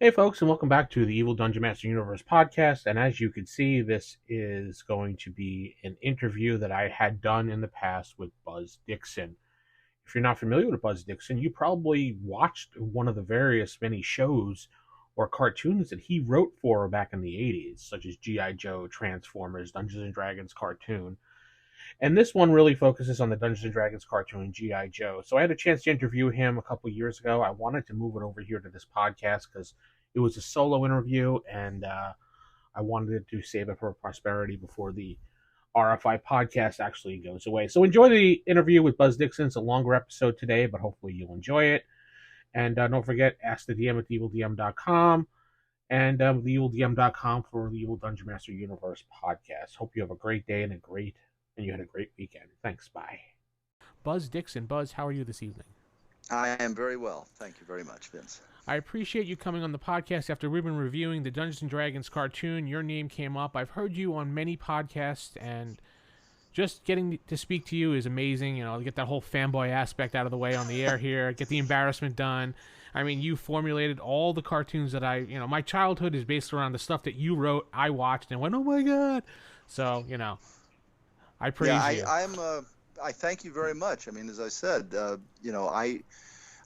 Hey, folks, and welcome back to the Evil Dungeon Master Universe podcast. And as you can see, this is going to be an interview that I had done in the past with Buzz Dixon. If you're not familiar with Buzz Dixon, you probably watched one of the various many shows or cartoons that he wrote for back in the 80s, such as G.I. Joe, Transformers, Dungeons and Dragons cartoon. And this one really focuses on the Dungeons and Dragons cartoon G.I. Joe. So I had a chance to interview him a couple years ago. I wanted to move it over here to this podcast because it was a solo interview, and I wanted to save it for prosperity before the RFI podcast actually goes away. So enjoy the interview with Buzz Dixon. It's a longer episode today, but hopefully you'll enjoy it. And don't forget, ask the DM at theevildm.com and theevildm.com for the Evil Dungeon Master Universe podcast. Hope you have a great day and you had a great weekend. Thanks. Bye. Buzz Dixon. Buzz, how are you this evening? I am very well. Thank you very much, Vince. I appreciate you coming on the podcast after we've been reviewing the Dungeons & Dragons cartoon. Your name came up. I've heard you on many podcasts, and just getting to speak to you is amazing. You know, get that whole fanboy aspect out of the way on the air here, get the embarrassment done. I mean, you formulated all the cartoons that my childhood is based around the stuff that you wrote, I watched, and went, oh my God. So, I praise you. I thank you very much. I mean, as I said,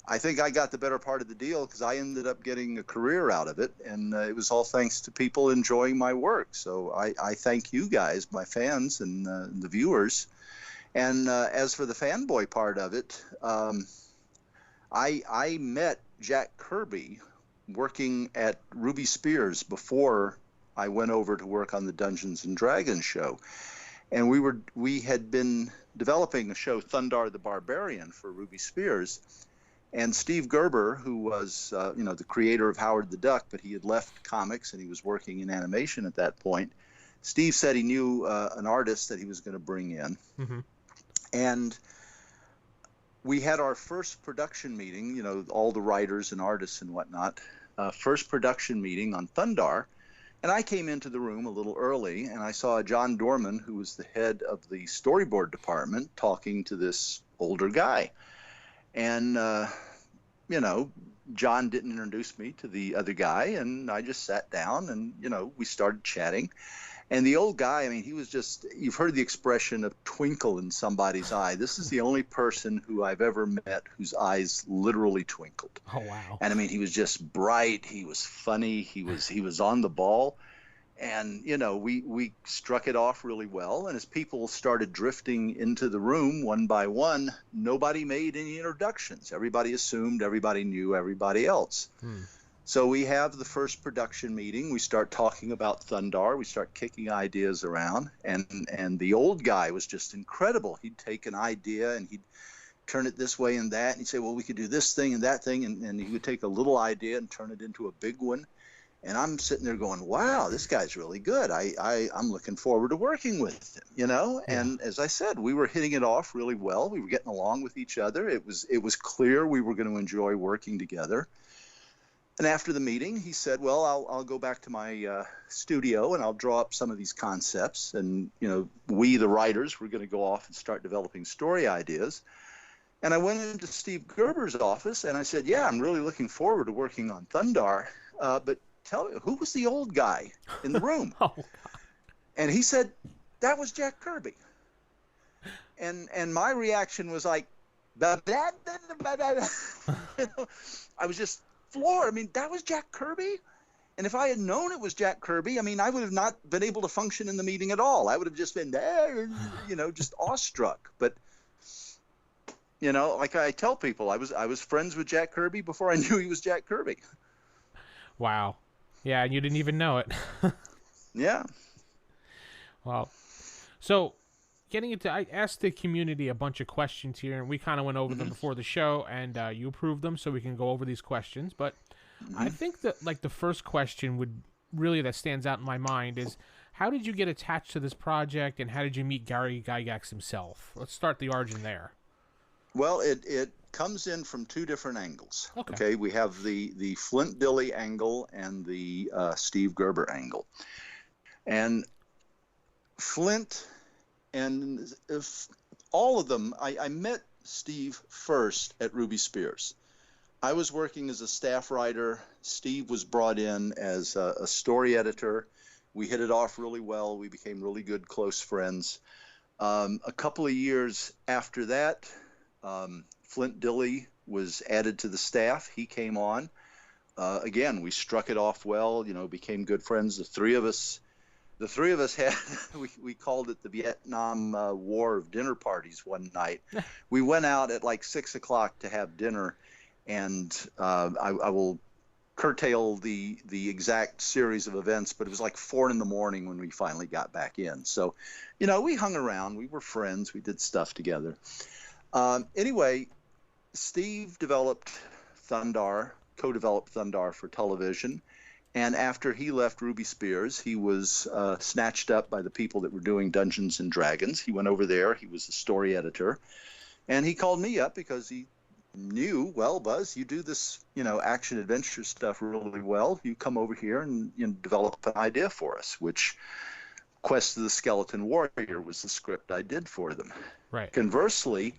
I think I got the better part of the deal because I ended up getting a career out of it, and it was all thanks to people enjoying my work. So I thank you guys, my fans, and the viewers. And as for the fanboy part of it, I met Jack Kirby working at Ruby Spears before I went over to work on the Dungeons and Dragons show. And we had been developing a show, Thundar the Barbarian, for Ruby Spears. And Steve Gerber, who was, the creator of Howard the Duck, but he had left comics and he was working in animation at that point. Steve said he knew an artist that he was going to bring in. Mm-hmm. And we had our first production meeting, all the writers and artists and whatnot, first production meeting on Thundar. And I came into the room a little early, and I saw John Dorman, who was the head of the storyboard department, talking to this older guy. And, John didn't introduce me to the other guy, and I just sat down and, we started chatting. And the old guy, I mean, he was just, you've heard the expression of twinkle in somebody's eye. This is the only person who I've ever met whose eyes literally twinkled. Oh, wow. And I mean, he was just bright. He was funny. He was on the ball. And, we struck it off really well. And as people started drifting into the room one by one, nobody made any introductions. Everybody assumed everybody knew everybody else. So we have the first production meeting. We start talking about Thundar. We start kicking ideas around. And the old guy was just incredible. He'd take an idea and he'd turn it this way and that. And he'd say, well, we could do this thing and that thing. And he would take a little idea and turn it into a big one. And I'm sitting there going, wow, this guy's really good. I'm looking forward to working with him, Yeah. And as I said, we were hitting it off really well. We were getting along with each other. It was clear we were going to enjoy working together. And after the meeting, he said, well, I'll go back to my studio and I'll draw up some of these concepts. And, we, the writers, were going to go off and start developing story ideas. And I went into Steve Gerber's office and I said, yeah, I'm really looking forward to working on Thundar. But tell me, who was the old guy in the room? Oh, God. And he said, that was Jack Kirby. And my reaction was like, I was just floored. I mean, that was Jack Kirby? And if I had known it was Jack Kirby, I mean, I would have not been able to function in the meeting at all. I would have just been there, just awestruck. But, like I tell people, I was friends with Jack Kirby before I knew he was Jack Kirby. Wow. Yeah, and you didn't even know it. Yeah. Wow. So, I asked the community a bunch of questions here, and we kind of went over them before the show, and you approved them, so we can go over these questions. But I think that, the first question that stands out in my mind is, how did you get attached to this project, and how did you meet Gary Gygax himself? Let's start the origin there. Well, it comes in from two different angles. Okay, we have the Flint Dilley angle and the Steve Gerber angle. And Flint and all of them, I met Steve first at Ruby Spears. I was working as a staff writer. Steve was brought in as a story editor. We hit it off really well. We became really good, close friends. A couple of years after that, Flint Dilley was added to the staff. He came on. Again, we struck it off well, became good friends. The three of us had, we called it the Vietnam War of dinner parties one night. We went out at like 6 o'clock to have dinner, and I will curtail the exact series of events, but it was like 4 a.m. when we finally got back in. So, we hung around, we were friends, we did stuff together. Anyway, Steve developed Thundar, co-developed Thundar for television. And after he left Ruby Spears, he was snatched up by the people that were doing Dungeons and Dragons. He went over there. He was the story editor. And he called me up because he knew, well, Buzz, you do this, action adventure stuff really well. You come over here and develop an idea for us, which Quest of the Skeleton Warrior was the script I did for them. Right. Conversely,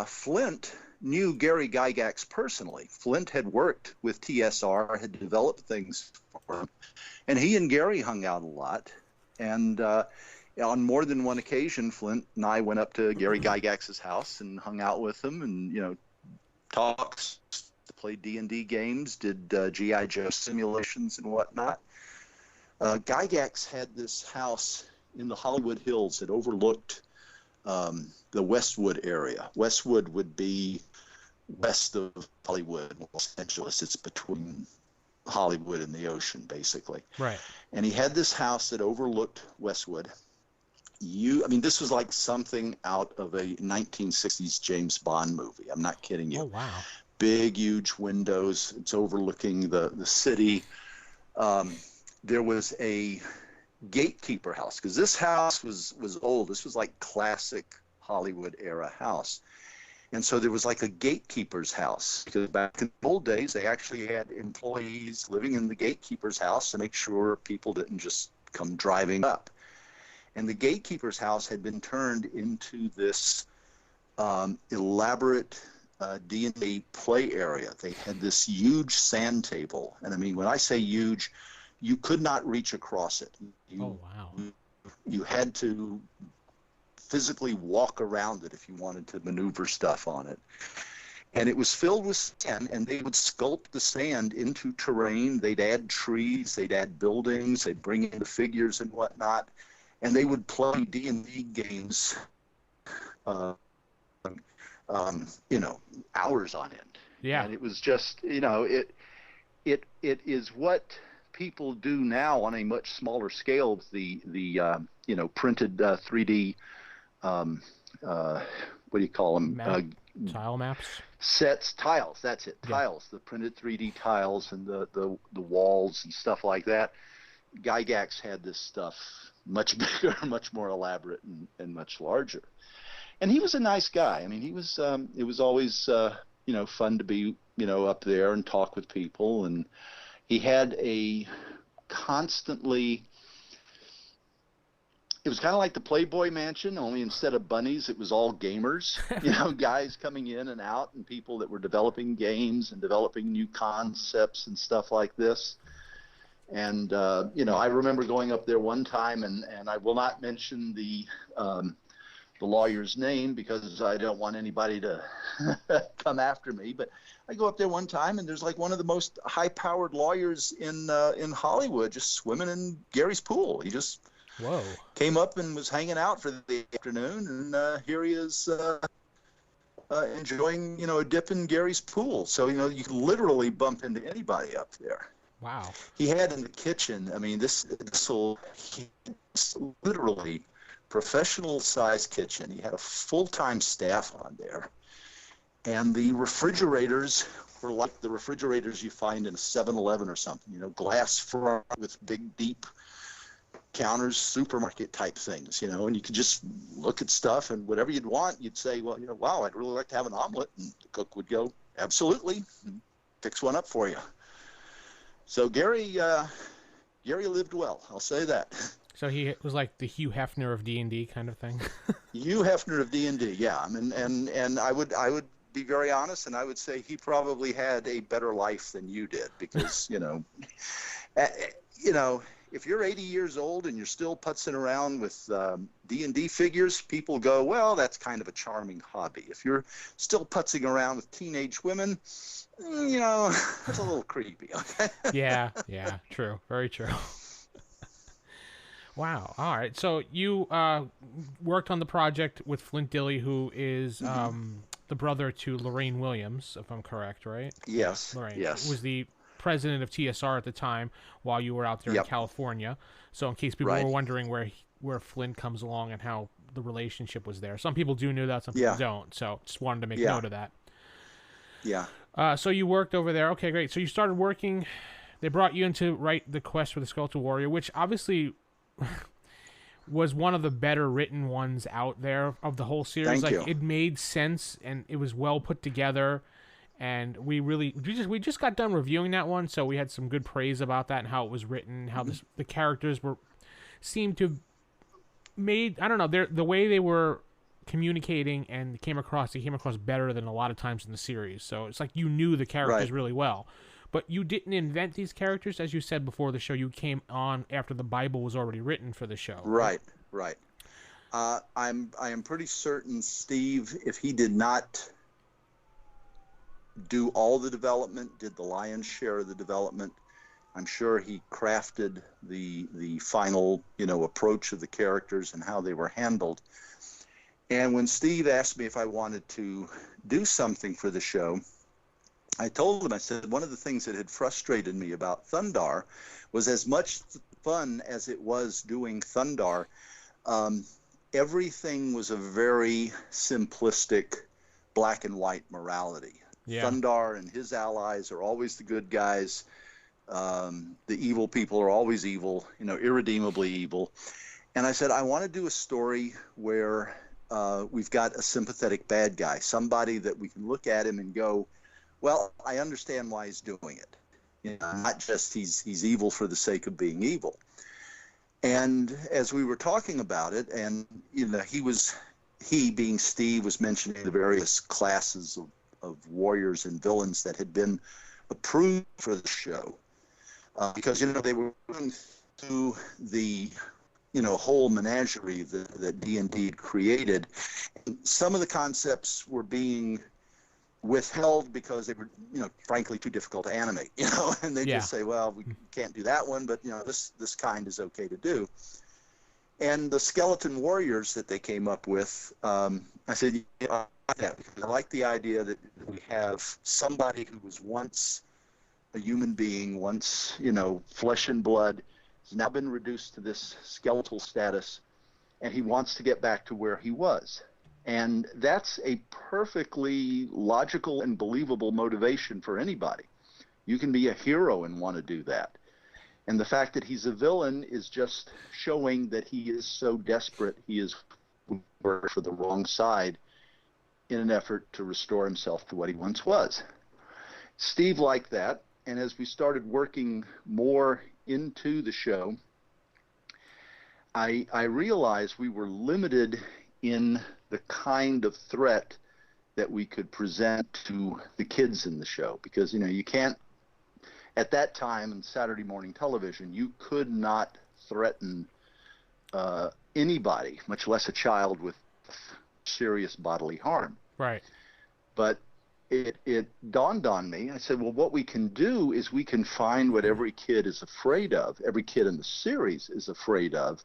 Flint knew Gary Gygax personally. Flint had worked with TSR, had developed things for him, and he and Gary hung out a lot. And on more than one occasion, Flint and I went up to Gary Gygax's house and hung out with him, and talks, played D&D games, did G.I. Joe simulations and whatnot. Gygax had this house in the Hollywood Hills that overlooked the Westwood area. Westwood would be west of Hollywood, Los Angeles. It's between Hollywood and the ocean, basically. Right. And he had this house that overlooked Westwood. This was like something out of a 1960s James Bond movie. I'm not kidding you. Oh, wow. Big, huge windows. It's overlooking the city. There was a gatekeeper house, because this house was old. This was like classic Hollywood era house. And so there was like a gatekeeper's house, because back in the old days, they actually had employees living in the gatekeeper's house to make sure people didn't just come driving up. And the gatekeeper's house had been turned into this elaborate D&D play area. They had this huge sand table. And when I say huge, you could not reach across it. Oh, wow. You had to physically walk around it if you wanted to maneuver stuff on it. And it was filled with sand, and they would sculpt the sand into terrain. They'd add trees, they'd add buildings, they'd bring in the figures and whatnot, and they would play D&D games, hours on end. Yeah. And it was just, it is what people do now on a much smaller scale. The printed 3D, what do you call them? Tile maps? Sets, tiles, that's it, Yeah. tiles, the printed 3D tiles and the walls and stuff like that. Gygax had this stuff much bigger, much more elaborate, and much larger. And he was a nice guy. He was, it was always, fun to be, up there and talk with people. And he had a constantly, it was kind of like the Playboy Mansion, only instead of bunnies, it was all gamers, guys coming in and out, and people that were developing games and developing new concepts and stuff like this. And, I remember going up there one time, and I will not mention the lawyer's name because I don't want anybody to come after me, but I go up there one time, and there's like one of the most high-powered lawyers in Hollywood just swimming in Gary's pool. He just came up and was hanging out for the afternoon, and here he is enjoying, a dip in Gary's pool. So, you can literally bump into anybody up there. Wow. He had in the kitchen, this literally professional-sized kitchen. He had a full-time staff on there. And the refrigerators were like the refrigerators you find in a 7-Eleven or something, glass front with big, deep counters, supermarket type things, and you could just look at stuff, and whatever you'd want, you'd say, well, wow, I'd really like to have an omelet. And the cook would go, absolutely, and fix one up for you. So Gary lived well, I'll say that. So he was like the Hugh Hefner of D&D kind of thing. Hugh Hefner of D&D, yeah. And I would be very honest, and I would say he probably had a better life than you did, because uh, you know, if you're 80 years old and you're still putzing around with D&D figures, people go, well, that's kind of a charming hobby. If you're still putzing around with teenage women, that's a little creepy. Okay. Yeah, true, very true. Wow. All right. So you worked on the project with Flint Dilley, who is the brother to Lorraine Williams, if I'm correct, right? Yes. Lorraine Yes. was the president of TSR at the time while you were out there in California. So in case people were wondering where Flint comes along and how the relationship was there. Some people do know that, some people don't. So just wanted to make note of that. Yeah. So you worked over there. Okay, great. So you started working. They brought you in to write The Quest for the Skeletal Warrior, which obviously was one of the better written ones out there of the whole series. Thank you. It made sense and it was well put together. And we just got done reviewing that one, so we had some good praise about that and how it was written, how the characters seemed to made, I don't know, the way they were communicating and they came across better than a lot of times in the series. So it's like you knew the characters really well. But you didn't invent these characters, as you said before the show. You came on after the Bible was already written for the show. Right. I am pretty certain Steve, if he did not do all the development, did the lion's share of the development, I'm sure he crafted the final, approach of the characters and how they were handled. And when Steve asked me if I wanted to do something for the show, I told him, I said, one of the things that had frustrated me about Thundar was, as much fun as it was doing Thundar, everything was a very simplistic black and white morality. Yeah. Thundar and his allies are always the good guys. The evil people are always evil, irredeemably evil. And I said, I want to do a story where we've got a sympathetic bad guy, somebody that we can look at him and go, well, I understand why he's doing it. Not just he's evil for the sake of being evil. And as we were talking about it, and he being Steve was mentioning the various classes of warriors and villains that had been approved for the show, because they were going through the whole menagerie that D&D had created. And some of the concepts were being withheld because they were, frankly too difficult to animate, and they just say, well, we can't do that one, but this kind is okay to do. And the skeleton warriors that they came up with, I said, I like that, because I like the idea that we have somebody who was once a human being, once, flesh and blood, has now been reduced to this skeletal status, and he wants to get back to where he was. And that's a perfectly logical and believable motivation for anybody. You can be a hero and want to do that. And the fact that he's a villain is just showing that he is so desperate, he is for the wrong side in an effort to restore himself to what he once was. Steve liked that, and as we started working more into the show, I realized we were limited in the kind of threat that we could present to the kids in the show, because you can't, at that time in Saturday morning television, you could not threaten anybody, much less a child, with serious bodily harm. Right. But it dawned on me. I said, well, what we can do is we can find what every kid is afraid of, every kid in the series is afraid of,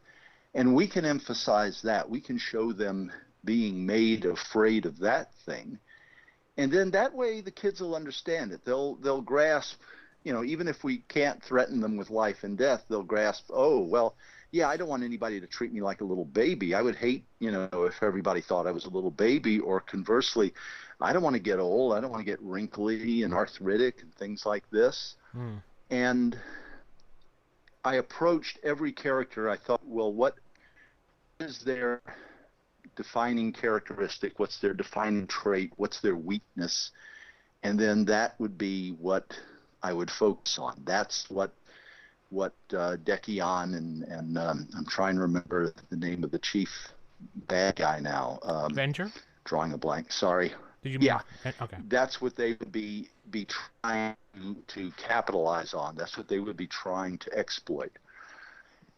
and we can emphasize that. We can show them being made afraid of that thing. And then that way the kids will understand it. They'll grasp, even if we can't threaten them with life and death, they'll grasp, oh, well, yeah, I don't want anybody to treat me like a little baby. I would hate, if everybody thought I was a little baby, or conversely, I don't want to get old. I don't want to get wrinkly and arthritic and things like this. And I approached every character. I thought, well, what is their defining characteristic? What's their defining trait? What's their weakness? And then that would be what I would focus on. That's what Dekion and I'm trying to remember the name of the chief bad guy now. Avenger? Drawing a blank. Sorry. Did you Yeah. mean? Okay. That's what they would be trying to capitalize on. That's what they would be trying to exploit.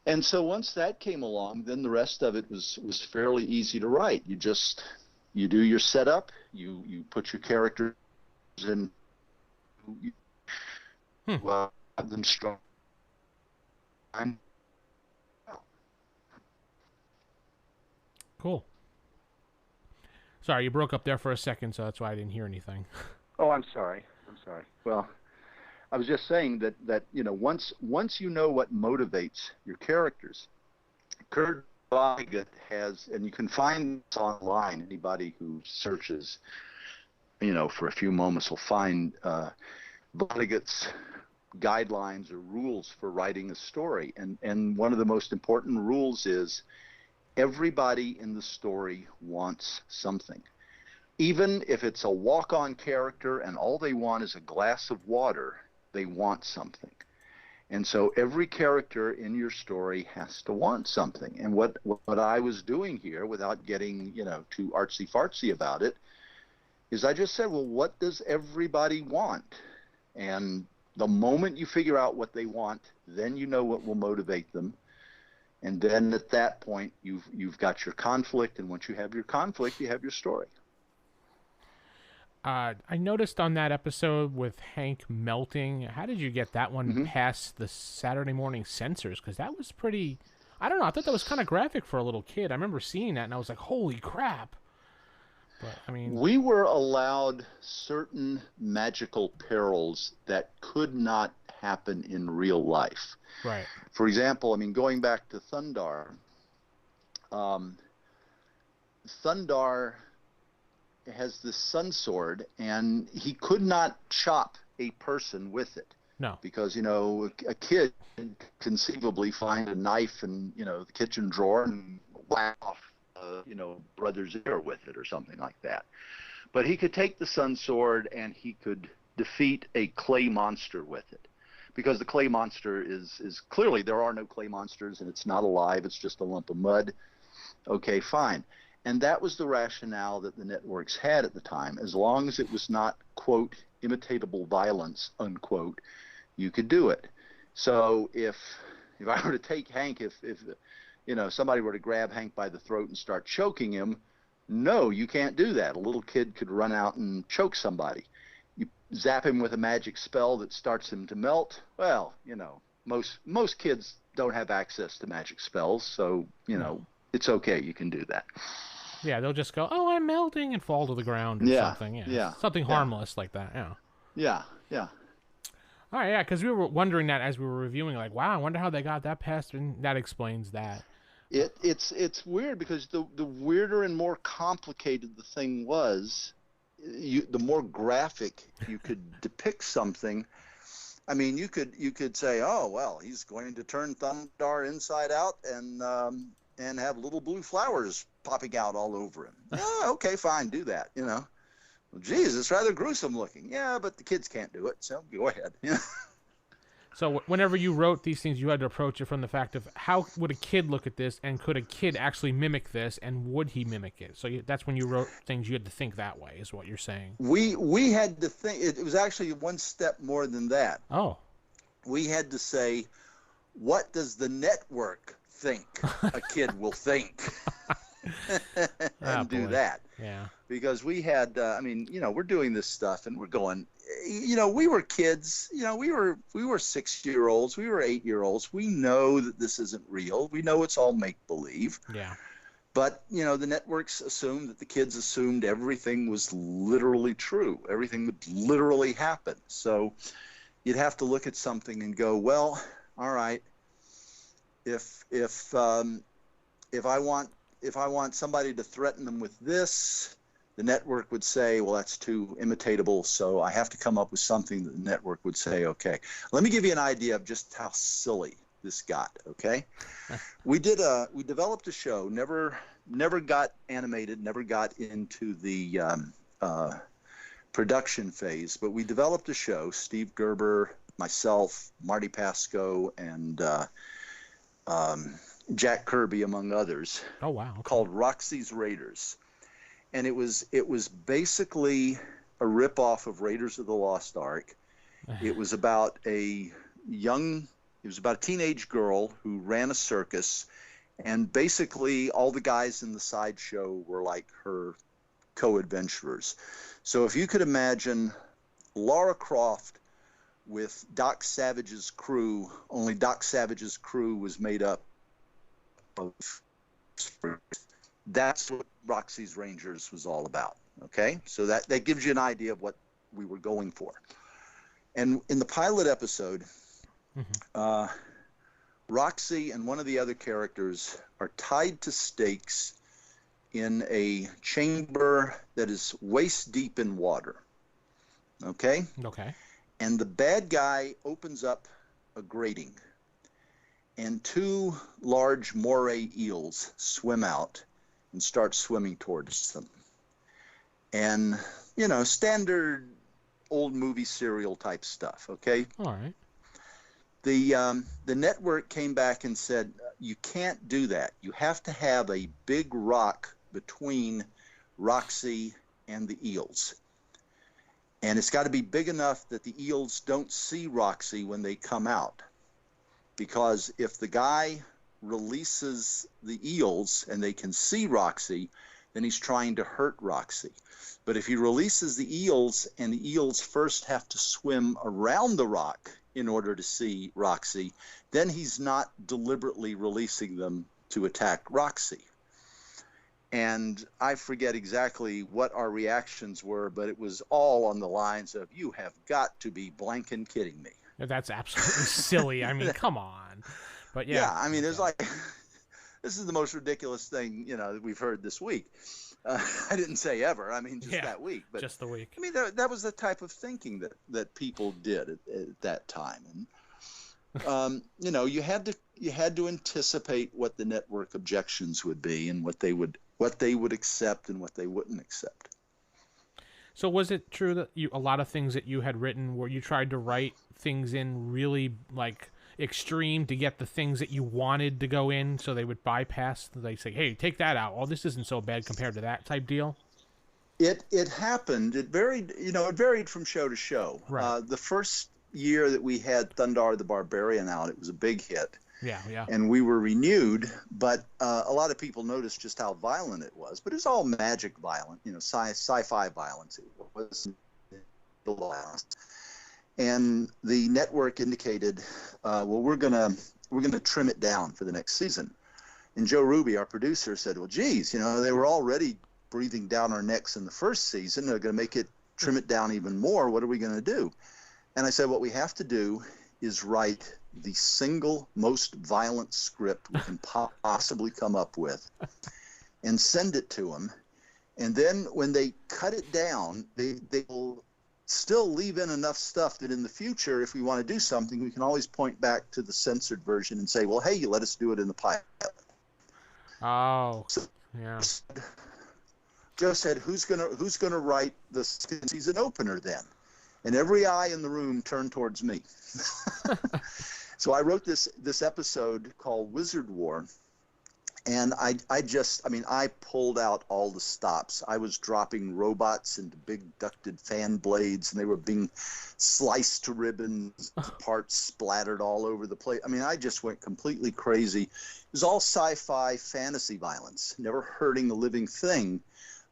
And so once that came along, then the rest of it was fairly easy to write. You do your setup, you put your characters in, you have them strong. Cool. Sorry, you broke up there for a second, so that's why I didn't hear anything. Oh, I'm sorry. Well, I was just saying that once you know what motivates your characters, Kurt Vonnegut has, and you can find this online. Anybody who searches, for a few moments will find Vonnegut's guidelines or rules for writing a story. And one of the most important rules is everybody in the story wants something. Even if it's a walk-on character and all they want is a glass of water, they want something. And so every character in your story has to want something. And what I was doing here, without getting, too artsy-fartsy about it, is I just said, well, what does everybody want? And the moment you figure out what they want, then you know what will motivate them. And then at that point, you've got your conflict. And once you have your conflict, you have your story. I noticed on that episode with Hank melting, how did you get that one past the Saturday morning censors? Because that was pretty, I don't know, I thought that was kind of graphic for a little kid. I remember seeing that, and I was like, holy crap. But, I mean, we were allowed certain magical perils that could not happen in real life. Right. For example, going back to Thundar, Thundar has this sun sword, and he could not chop a person with it. No. Because, a kid can conceivably find a knife in, the kitchen drawer and whack off, brother's ear with it or something like that. But he could take the sun sword and he could defeat a clay monster with it. Because the clay monster is clearly, there are no clay monsters and it's not alive, it's just a lump of mud. Okay, fine. And that was the rationale that the networks had at the time. As long as it was not, quote, imitatable violence, unquote, you could do it. So if I were to take Hank, if somebody were to grab Hank by the throat and start choking him, no, you can't do that. A little kid could run out and choke somebody. You zap him with a magic spell that starts him to melt. Well, most kids don't have access to magic spells, so, it's okay. You can do that. Yeah, they'll just go, oh, I'm melting, and fall to the ground or something. Yeah. Something harmless like that, Yeah. All right, because we were wondering that as we were reviewing, like, wow, I wonder how they got that past, and that explains that. It's weird because the weirder and more complicated the thing was, the more graphic you could depict something. You could say, oh, well, he's going to turn Thundar inside out and have little blue flowers popping out all over him. Yeah, okay, fine, do that, Well, geez, it's rather gruesome looking. Yeah, but the kids can't do it, so go ahead. So whenever you wrote these things, you had to approach it from the fact of how would a kid look at this, and could a kid actually mimic this, and would he mimic it? So that's when you wrote things, you had to think that way, is what you're saying. We had to think. It was actually one step more than that. Oh. We had to say, what does the network think a kid will think? And do that. Yeah. Because we had, we're doing this stuff and we're going, we were kids, we were 6-year-olds, we were 8-year-olds. We know that this isn't real. We know it's all make-believe. Yeah. But, the networks assumed that the kids assumed everything was literally true. Everything would literally happen. So you'd have to look at something and go, well, all right, if I want somebody to threaten them with this, the network would say, well, that's too imitatable, so I have to come up with something that the network would say, okay. Let me give you an idea of just how silly this got, okay? We developed a show, never got animated, never got into the production phase, but we developed a show, Steve Gerber, myself, Marty Pasco, and Jack Kirby, among others. Oh, wow. Okay. Called Roxy's Raiders. and it was basically a ripoff of Raiders of the Lost Ark. It was about a teenage girl who ran a circus, and basically all the guys in the sideshow were like her co-adventurers. So if you could imagine Lara Croft with Doc Savage's crew, only Doc Savage's crew was made up of, that's what Roxy's Rangers was all about. Okay, so that gives you an idea of what we were going for. And in the pilot episode, Roxy and one of the other characters are tied to stakes in a chamber that is waist deep in water. Okay? Okay. And the bad guy opens up a grating, and two large moray eels swim out and start swimming towards them. And, you know, standard old movie serial type stuff, okay? All right. The network came back and said, you can't do that. You have to have a big rock between Roxy and the eels. And it's got to be big enough that the eels don't see Roxy when they come out. Because if the guy releases the eels and they can see Roxy, then he's trying to hurt Roxy. But if he releases the eels and the eels first have to swim around the rock in order to see Roxy, then he's not deliberately releasing them to attack Roxy. And I forget exactly what our reactions were, but it was all on the lines of, you have got to be blanking kidding me. That's absolutely silly. I mean, come on. But yeah. Yeah, I mean, it's like, this is the most ridiculous thing, you know, that we've heard this week. I didn't say ever. I mean, just that week. But just the week. I mean, that was the type of thinking that people did at that time. And, you know, you had to anticipate what the network objections would be and what they would accept and what they wouldn't accept. So was it true that a lot of things that you had written where you tried to write things in really like extreme to get the things that you wanted to go in, so they would bypass? They say, "Hey, take that out. Oh, this isn't so bad compared to that," type deal. It happened. It varied. You know, it varied from show to show. Right. The first year that we had Thundar the Barbarian out, it was a big hit. Yeah. And we were renewed, but a lot of people noticed just how violent it was. But it was all magic violent, you know, sci-fi violence. It wasn't violence. And the network indicated, well, we're gonna trim it down for the next season. And Joe Ruby, our producer, said, well, geez, you know, they were already breathing down our necks in the first season. They're going to trim it down even more. What are we going to do? And I said, what we have to do is write the single most violent script we can possibly come up with and send it to them. And then when they cut it down, they will still leave in enough stuff that in the future, if we want to do something, we can always point back to the censored version and say, well, hey, you let us do it in the pilot. Oh, so, yeah. Joe said, who's gonna write the season opener then? And every eye in the room turned towards me. So I wrote this episode called Wizard War, and I pulled out all the stops. I was dropping robots into big ducted fan blades, and they were being sliced to ribbons, parts splattered all over the place. I mean, I just went completely crazy. It was all sci-fi fantasy violence, never hurting a living thing,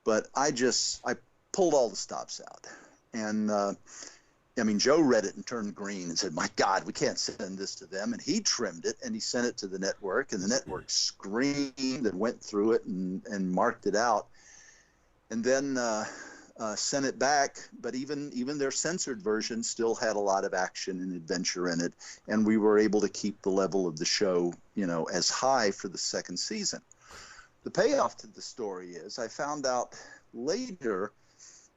but I pulled all the stops out. And I mean, Joe read it and turned green and said, my God, we can't send this to them. And he trimmed it and he sent it to the network, and the network screamed and went through it and marked it out, and then sent it back. But even their censored version still had a lot of action and adventure in it. And we were able to keep the level of the show, you know, as high for the second season. The payoff to the story is I found out later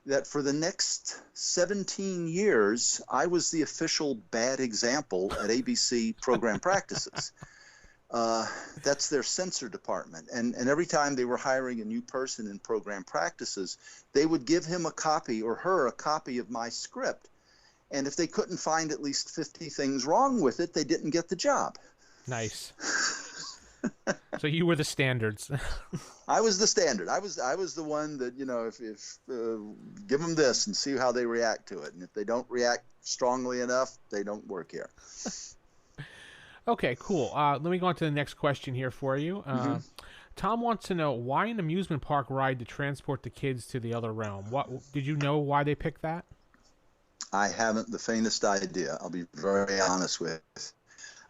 that for the next 17 years, I was the official bad example at ABC program practices. That's their censor department. And every time they were hiring a new person in program practices, they would give him a copy or her a copy of my script. And if they couldn't find at least 50 things wrong with it, they didn't get the job. Nice. So you were the standards. I was the standard. I was the one that, if give them this and see how they react to it. And if they don't react strongly enough, they don't work here. Okay, cool. Let me go on to the next question here for you. Tom wants to know, why an amusement park ride to transport the kids to the other realm? What did you know why they picked that? I haven't the faintest idea. I'll be very honest with you.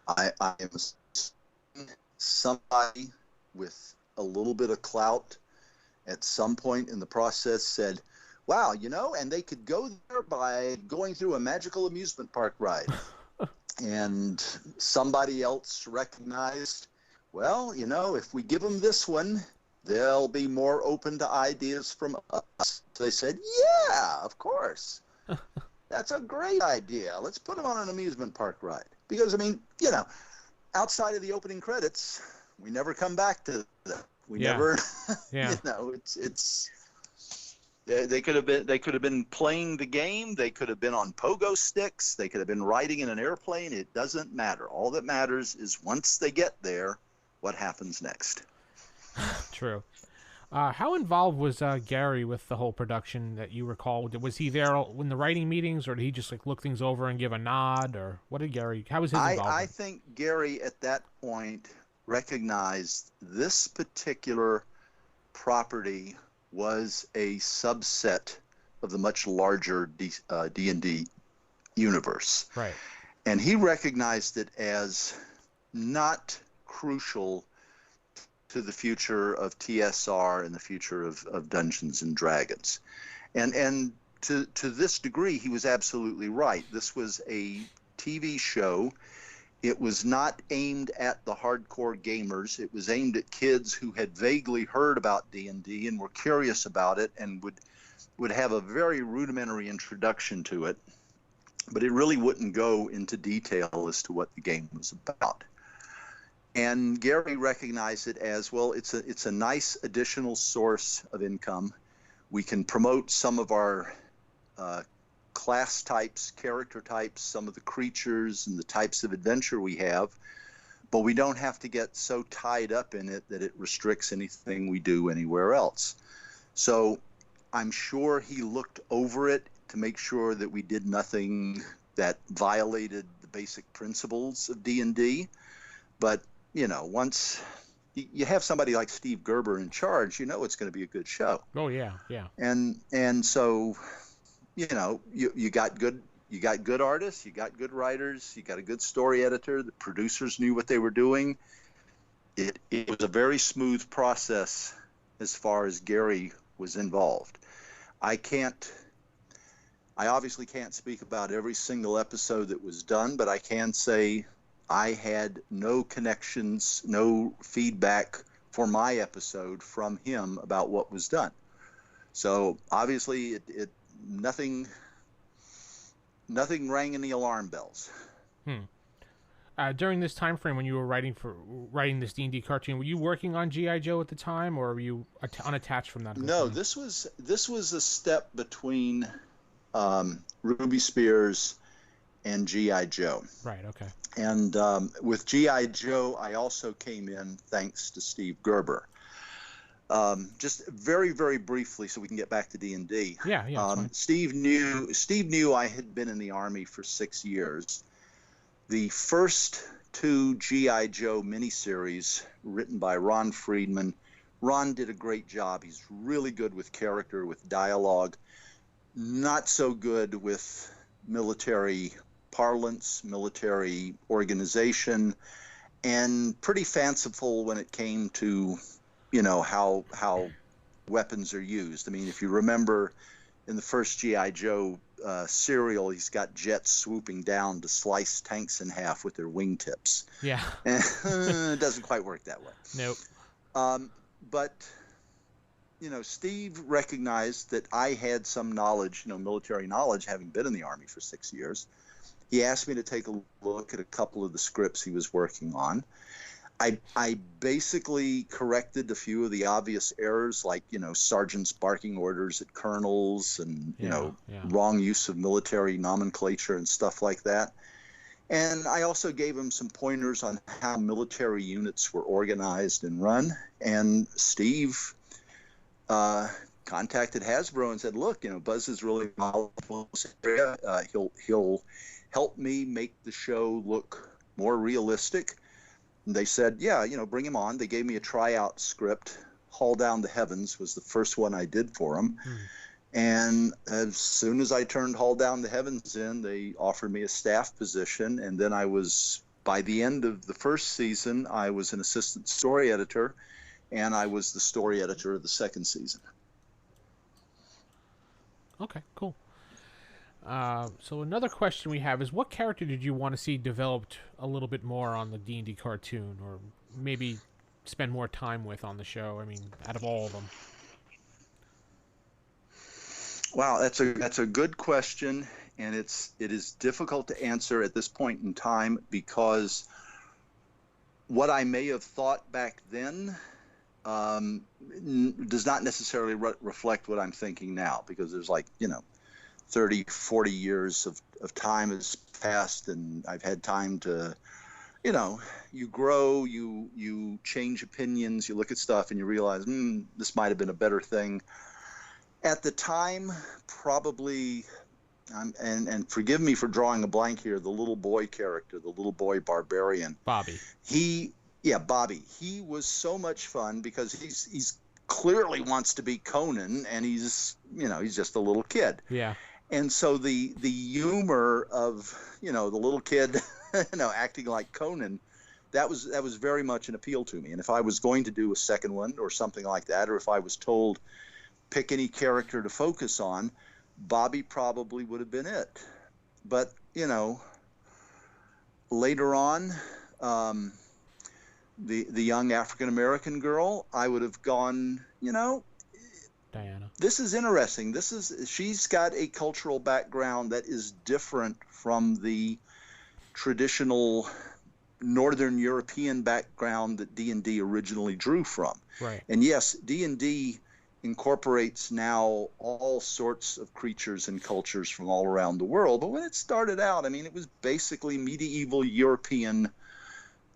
I am somebody with a little bit of clout at some point in the process said, wow, and they could go there by going through a magical amusement park ride. And somebody else recognized, well, if we give them this one, they'll be more open to ideas from us. So they said, yeah, of course. That's a great idea. Let's put them on an amusement park ride. Because, outside of the opening credits, we never come back to them. We never, it's they could have been playing the game. They could have been on pogo sticks. They could have been riding in an airplane. It doesn't matter. All that matters is once they get there, what happens next. True. How involved was Gary with the whole production that you recall? Was he there in the writing meetings, or did he just look things over and give a nod, or what did Gary? How was his involvement? I think Gary at that point recognized this particular property was a subset of the much larger D&D universe. Right. And he recognized it as not crucial to the future of TSR and the future of Dungeons and Dragons. And to this degree, he was absolutely right. This was a TV show. It was not aimed at the hardcore gamers. It was aimed at kids who had vaguely heard about D&D and were curious about it and would have a very rudimentary introduction to it. But it really wouldn't go into detail as to what the game was about. And Gary recognized it as, well, it's a nice additional source of income. We can promote some of our class types, character types, some of the creatures and the types of adventure we have, but we don't have to get so tied up in it that it restricts anything we do anywhere else. So I'm sure he looked over it to make sure that we did nothing that violated the basic principles of D&D. But, once you have somebody like Steve Gerber in charge, it's going to be a good show. Oh, yeah, yeah. And so, you got good artists, you got good writers, you got a good story editor. The producers knew what they were doing. It was a very smooth process as far as Gary was involved. I obviously can't speak about every single episode that was done, but I can say I had no connections, no feedback for my episode from him about what was done. So obviously nothing rang any alarm bells. During this time frame when you were writing this D&D cartoon, were you working on G.I. Joe at the time, or were you unattached from that? No, this was a step between Ruby Spears and G.I. Joe. Right, okay. And with G.I. Joe, I also came in thanks to Steve Gerber. Just very, very briefly, so we can get back to D&D. Yeah. Steve knew I had been in the Army for 6 years. The first 2 G.I. Joe miniseries written by Ron Friedman. Ron did a great job. He's really good with character, with dialogue. Not so good with military parlance, military organization, and pretty fanciful when it came to, how weapons are used. I mean, if you remember in the first G.I. Joe serial, he's got jets swooping down to slice tanks in half with their wingtips. Yeah. It doesn't quite work that way. Nope. But, Steve recognized that I had some knowledge, military knowledge, having been in the Army for 6 years. He asked me to take a look at a couple of the scripts he was working on. I basically corrected a few of the obvious errors, like, sergeants barking orders at colonels and, wrong use of military nomenclature and stuff like that. And I also gave him some pointers on how military units were organized and run. And Steve contacted Hasbro and said, look, Buzz is really knowledgeable in this area. He'll help me make the show look more realistic. And they said, yeah, bring him on. They gave me a tryout script. Haul Down the Heavens was the first one I did for him. And as soon as I turned Haul Down the Heavens in, they offered me a staff position. And then by the end of the first season, I was an assistant story editor, and I was the story editor of the second season. Okay, cool. So another question we have is, what character did you want to see developed a little bit more on the D&D cartoon, or maybe spend more time with on the show? I mean, out of all of them. Wow, that's a good question, and it is difficult to answer at this point in time, because what I may have thought back then does not necessarily reflect what I'm thinking now, because there's 30, 40 years of time has passed, and I've had time to, you grow, you change opinions, you look at stuff and you realize, this might have been a better thing. At the time, probably, and forgive me for drawing a blank here, the little boy character, the little boy barbarian. Bobby. Bobby. He was so much fun because he's clearly wants to be Conan, and he's just a little kid. Yeah. And so the humor of, the little kid, acting like Conan, that was very much an appeal to me. And if I was going to do a second one or something like that, or if I was told pick any character to focus on, Bobby probably would have been it. But, later on, the young African-American girl, I would have gone, Diana. This is interesting. She's got a cultural background that is different from the traditional Northern European background that D&D originally drew from. Right. And yes, D&D incorporates now all sorts of creatures and cultures from all around the world. But when it started out, it was basically medieval European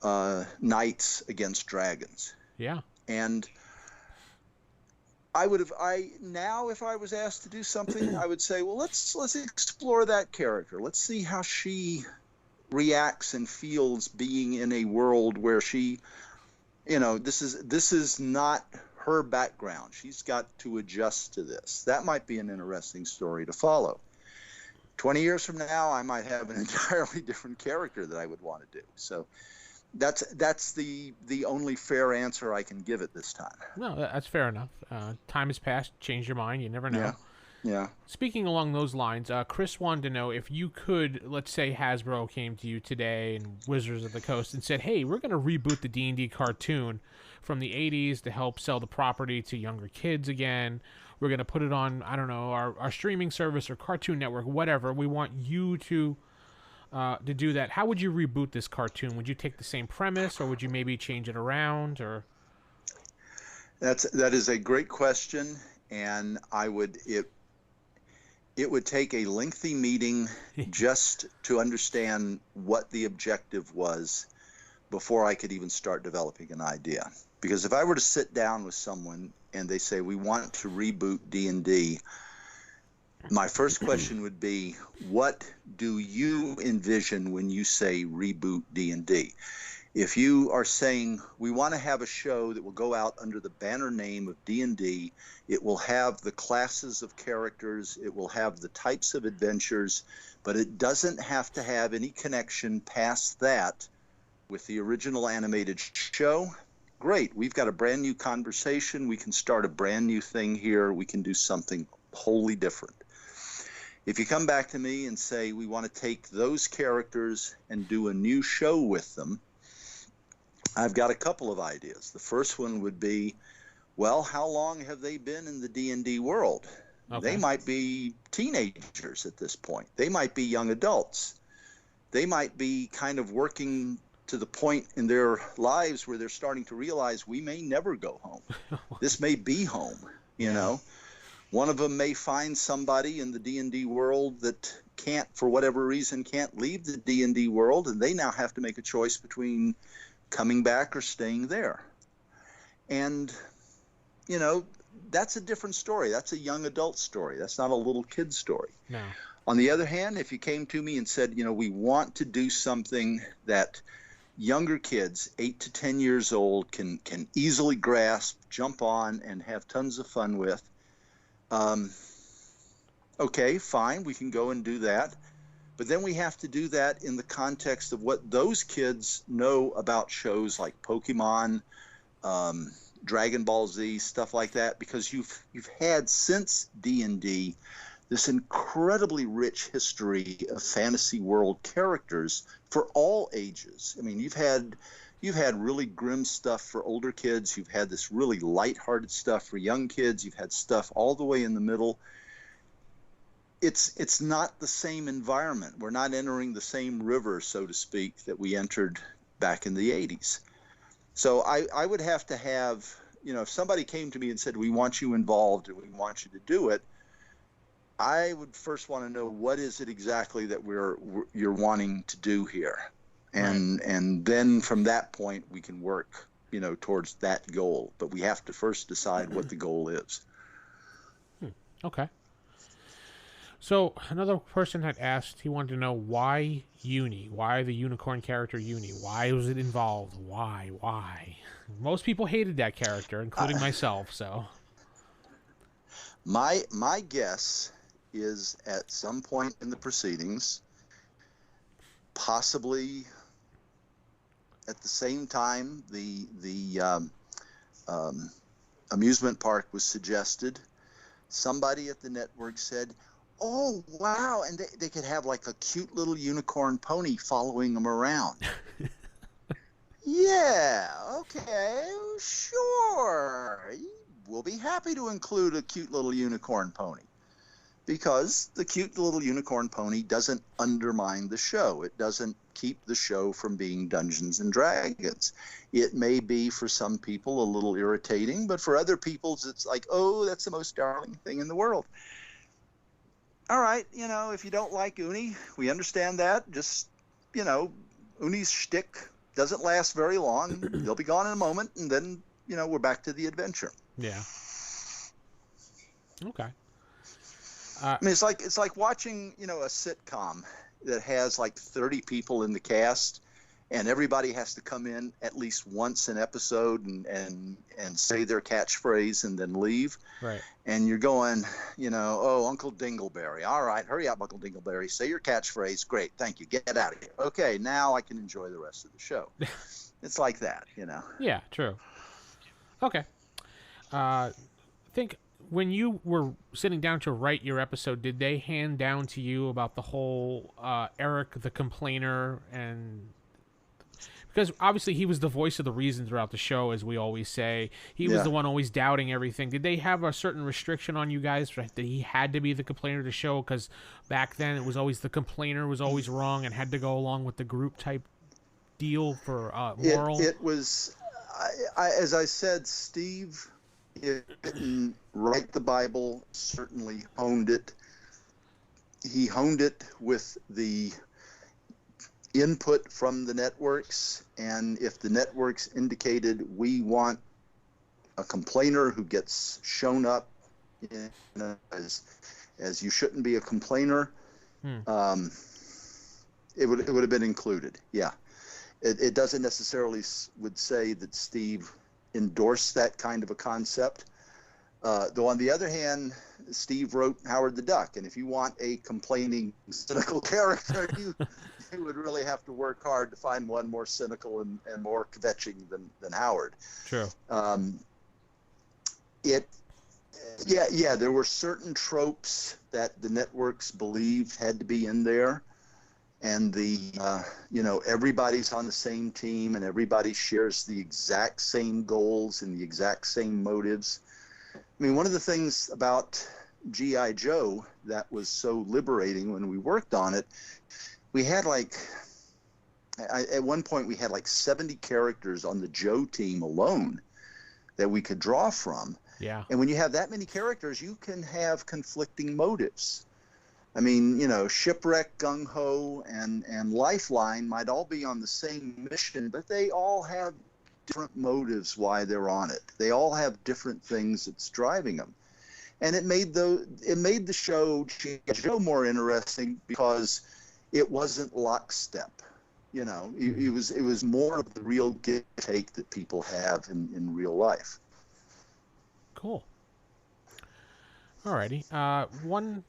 knights against dragons. Yeah. And now if I was asked to do something, I would say, well, let's explore that character. Let's see how she reacts and feels being in a world where she, this is not her background. She's got to adjust to this. That might be an interesting story to follow. 20 years from now, I might have an entirely different character that I would want to do. So that's the only fair answer I can give at this time. No, that's fair enough. Time has passed. Change your mind. You never know. Yeah. Speaking along those lines, Chris wanted to know if you could, let's say Hasbro came to you today and Wizards of the Coast and said, hey, we're going to reboot the D&D cartoon from the 80s to help sell the property to younger kids again. We're going to put it on, I don't know, our streaming service or Cartoon Network, whatever. We want you to do that. How would you reboot this cartoon? Would you take the same premise, or would you maybe change it around? Or that is a great question, and it would take a lengthy meeting just to understand what the objective was before I could even start developing an idea. Because if I were to sit down with someone and they say, we want to reboot D&D, my first question would be, what do you envision when you say reboot D&D? If you are saying, we want to have a show that will go out under the banner name of D&D, it will have the classes of characters, it will have the types of adventures, but it doesn't have to have any connection past that with the original animated show, great. We've got a brand new conversation. We can start a brand new thing here. We can do something wholly different. If you come back to me and say, we want to take those characters and do a new show with them, I've got a couple of ideas. The first one would be, well, how long have they been in the D&D world? Okay. They might be teenagers at this point. They might be young adults. They might be kind of working to the point in their lives where they're starting to realize we may never go home. This may be home, you know. One of them may find somebody in the D&D world that can't, for whatever reason, can't leave the D&D world, and they now have to make a choice between coming back or staying there. And, you know, that's a different story. That's a young adult story. That's not a little kid story. No. On the other hand, if you came to me and said, you know, we want to do something that younger kids, 8 to 10 years old, can easily grasp, jump on, and have tons of fun with, okay, fine, we can go and do that. But then we have to do that in the context of what those kids know about shows like Pokemon, Dragon Ball Z, stuff like that, because you've had, since D&D, this incredibly rich history of fantasy world characters for all ages. I mean, you've had really grim stuff for older kids. You've had this really lighthearted stuff for young kids. You've had stuff all the way in the middle. It's not the same environment. We're not entering the same river, so to speak, that we entered back in the 80s. So I would have to have, you know, if somebody came to me and said, we want you involved and we want you to do it, I would first want to know, what is it exactly that you're wanting to do here? And then from that point we can work, you know, towards that goal. But we have to first decide what the goal is. Okay. So another person had asked, he wanted to know why Uni, why the unicorn character Uni, why was it involved? Why? Most people hated that character, including myself. So my guess is at some point in the proceedings, possibly at the same time the amusement park was suggested, somebody at the network said, oh, wow, and they could have like a cute little unicorn pony following them around. Yeah, okay, sure. We'll be happy to include a cute little unicorn pony, because the cute little unicorn pony doesn't undermine the show. It doesn't keep the show from being Dungeons and Dragons. It may be, for some people, a little irritating, but for other people, it's like, oh, that's the most darling thing in the world. All right, you know, if you don't like Uni, we understand that. Just, you know, Uni's shtick doesn't last very long. He'll be gone in a moment, and then, you know, we're back to the adventure. Yeah. Okay. I mean, it's like watching, you know, a sitcom that has like 30 people in the cast, and everybody has to come in at least once an episode and say their catchphrase and then leave. Right. And you're going, you know, oh, Uncle Dingleberry. All right, hurry up, Uncle Dingleberry. Say your catchphrase. Great, thank you. Get out of here. Okay, now I can enjoy the rest of the show. It's like that, you know. Yeah, true. Okay. I think when you were sitting down to write your episode, did they hand down to you about the whole Eric the complainer? And because obviously he was the voice of the reason throughout the show, as we always say. He was the one always doubting everything. Did they have a certain restriction on you guys that he had to be the complainer of the show? Because back then it was always the complainer was always wrong and had to go along with the group type deal for moral. It was, as I said, Steve didn't write the Bible, certainly honed it. He honed it with the input from the networks, and if the networks indicated we want a complainer who gets shown up as you shouldn't be a complainer, it would have been included. Yeah, it doesn't necessarily would say that Steve endorsed that kind of a concept. Though on the other hand, Steve wrote Howard the Duck, and if you want a complaining, cynical character, you would really have to work hard to find one more cynical and more kvetching than Howard. True. There were certain tropes that the networks believed had to be in there, and everybody's on the same team and everybody shares the exact same goals and the exact same motives. I mean, one of the things about G.I. Joe that was so liberating when we worked on it, we had at one point we had 70 characters on the Joe team alone that we could draw from. Yeah. And when you have that many characters, you can have conflicting motives. I mean, Shipwreck, Gung Ho, and Lifeline might all be on the same mission, but they all have different motives why they're on it. They all have different things that's driving them. And it made the show G.I. Joe more interesting because it wasn't lockstep. It was more of the real give and take that people have in real life. Cool. Alrighty. One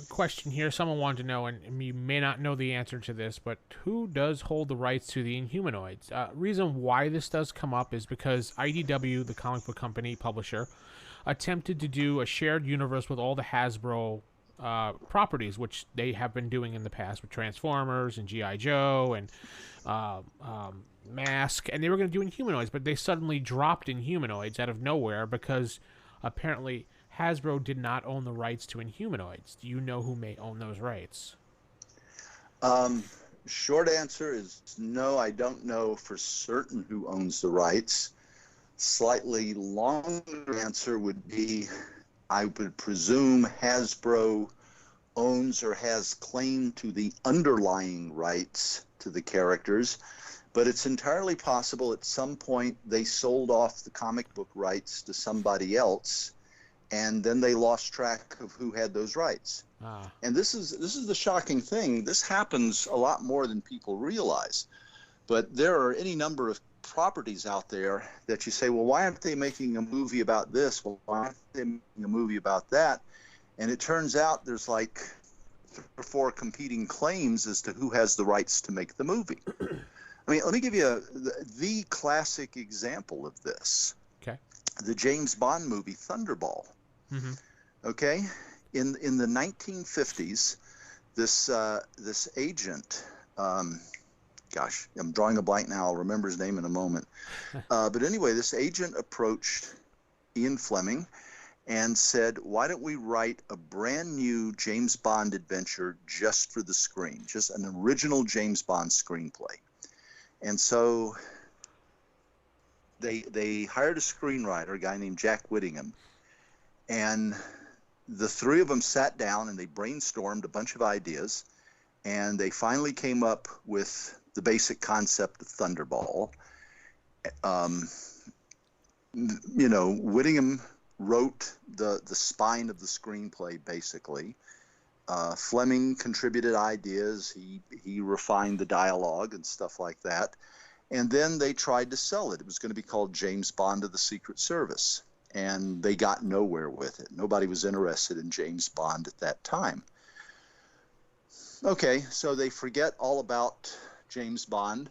question here. Someone wanted to know, and you may not know the answer to this, but who does hold the rights to the Inhumanoids? Reason why this does come up is because IDW, the comic book company publisher, attempted to do a shared universe with all the Hasbro properties, which they have been doing in the past with Transformers and G.I. Joe and Mask, and they were going to do Inhumanoids, but they suddenly dropped Inhumanoids out of nowhere because apparently Hasbro did not own the rights to Inhumanoids. Do you know who may own those rights? Short answer is no, I don't know for certain who owns the rights. Slightly longer answer would be, I would presume Hasbro owns or has claim to the underlying rights to the characters, but it's entirely possible at some point they sold off the comic book rights to somebody else, and then they lost track of who had those rights. And this is the shocking thing. This happens a lot more than people realize. But there are any number of properties out there that you say, well, why aren't they making a movie about this? Well, why aren't they making a movie about that? And it turns out there's like 3 or 4 competing claims as to who has the rights to make the movie. I mean, let me give you the classic example of this. Okay. The James Bond movie Thunderball. Mm-hmm. Okay, in the 1950s, this agent, gosh, I'm drawing a blank now. I'll remember his name in a moment. But anyway, this agent approached Ian Fleming and said, why don't we write a brand new James Bond adventure just for the screen, just an original James Bond screenplay. And so they hired a screenwriter, a guy named Jack Whittingham, and the 3 of them sat down and they brainstormed a bunch of ideas, and they finally came up with the basic concept of Thunderball. Whittingham wrote the spine of the screenplay, basically. Fleming contributed ideas. He refined the dialogue and stuff like that. And then they tried to sell it. It was going to be called James Bond of the Secret Service. And they got nowhere with it. Nobody was interested in James Bond at that time. Okay, so they forget all about James Bond.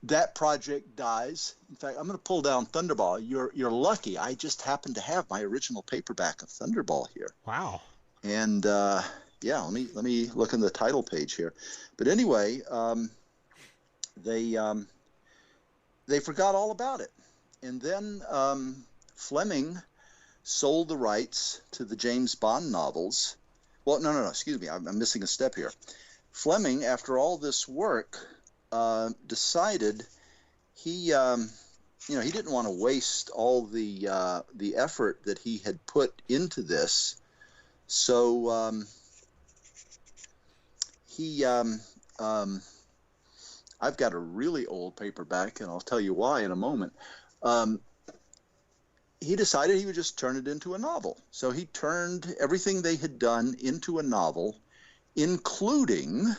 That project dies. In fact, I'm going to pull down Thunderball. You're lucky. I just happen to have my original paperback of Thunderball here. Wow. And yeah, let me look in the title page here. But anyway, they forgot all about it. And then Fleming sold the rights to the James Bond novels. Well, no, excuse me. I'm missing a step here. Fleming, after all this work, decided he didn't want to waste all the effort that he had put into this. So I've got a really old paperback, and I'll tell you why in a moment. He decided he would just turn it into a novel. So he turned everything they had done into a novel, including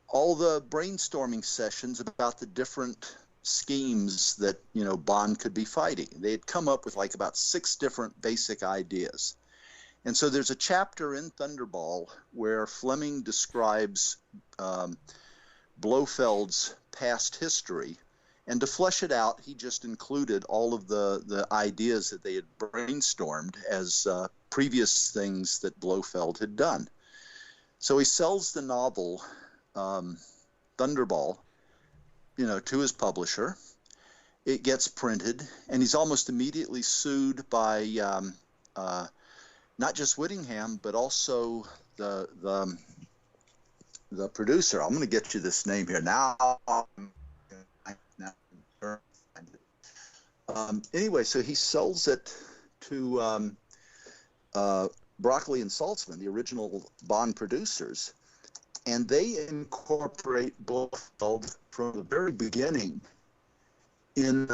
all the brainstorming sessions about the different schemes that, Bond could be fighting. They had come up with like about 6 different basic ideas. And so there's a chapter in Thunderball where Fleming describes Blofeld's past history. And to flesh it out, he just included all of the ideas that they had brainstormed as previous things that Blofeld had done. So he sells the novel Thunderball, to his publisher. It gets printed, and he's almost immediately sued by not just Whittingham, but also the producer. I'm going to get you this name here now. Anyway, so he sells it to Broccoli and Saltzman, the original Bond producers, and they incorporate Blofeld from the very beginning in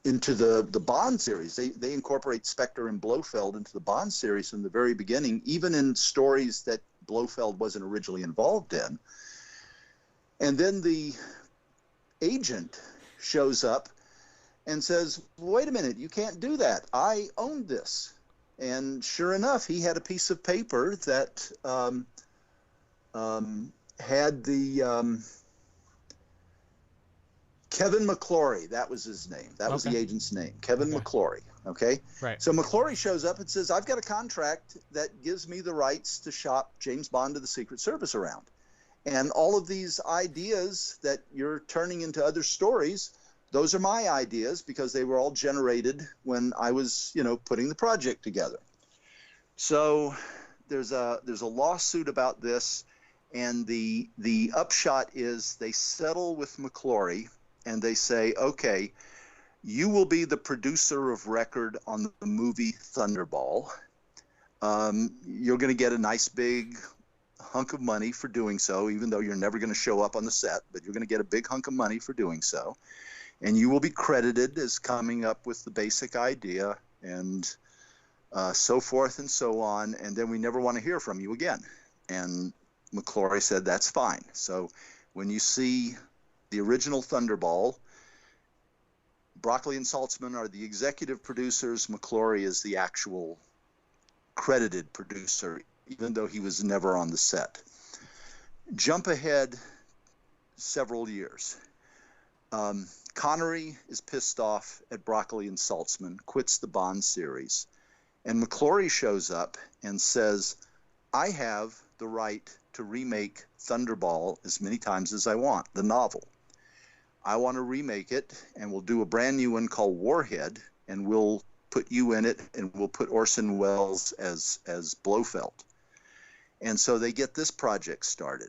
into the Bond series. They incorporate Spectre and Blofeld into the Bond series from the very beginning, even in stories that Blofeld wasn't originally involved in. And then the agent shows up and says, wait a minute, you can't do that. I own this. And sure enough, he had a piece of paper that had the Kevin McClory, that was his name. That was the agent's name, Kevin McClory. Okay? Right. So McClory shows up and says, I've got a contract that gives me the rights to shop James Bond to the Secret Service around. And all of these ideas that you're turning into other stories, those are my ideas because they were all generated when I was, putting the project together. So there's a lawsuit about this, and the upshot is they settle with McClory, and they say, okay, you will be the producer of record on the movie Thunderball. You're going to get a nice big hunk of money for doing so, even though you're never going to show up on the set, but you're going to get a big hunk of money for doing so. And you will be credited as coming up with the basic idea and so forth and so on. And then we never want to hear from you again. And McClory said, that's fine. So when you see the original Thunderball, Broccoli and Saltzman are the executive producers. McClory is the actual credited producer, even though he was never on the set. Jump ahead several years. Connery is pissed off at Broccoli and Saltzman, quits the Bond series, and McClory shows up and says, I have the right to remake Thunderball as many times as I want, the novel. I want to remake it, and we'll do a brand new one called Warhead, and we'll put you in it, and we'll put Orson Welles as Blofeld. And so they get this project started.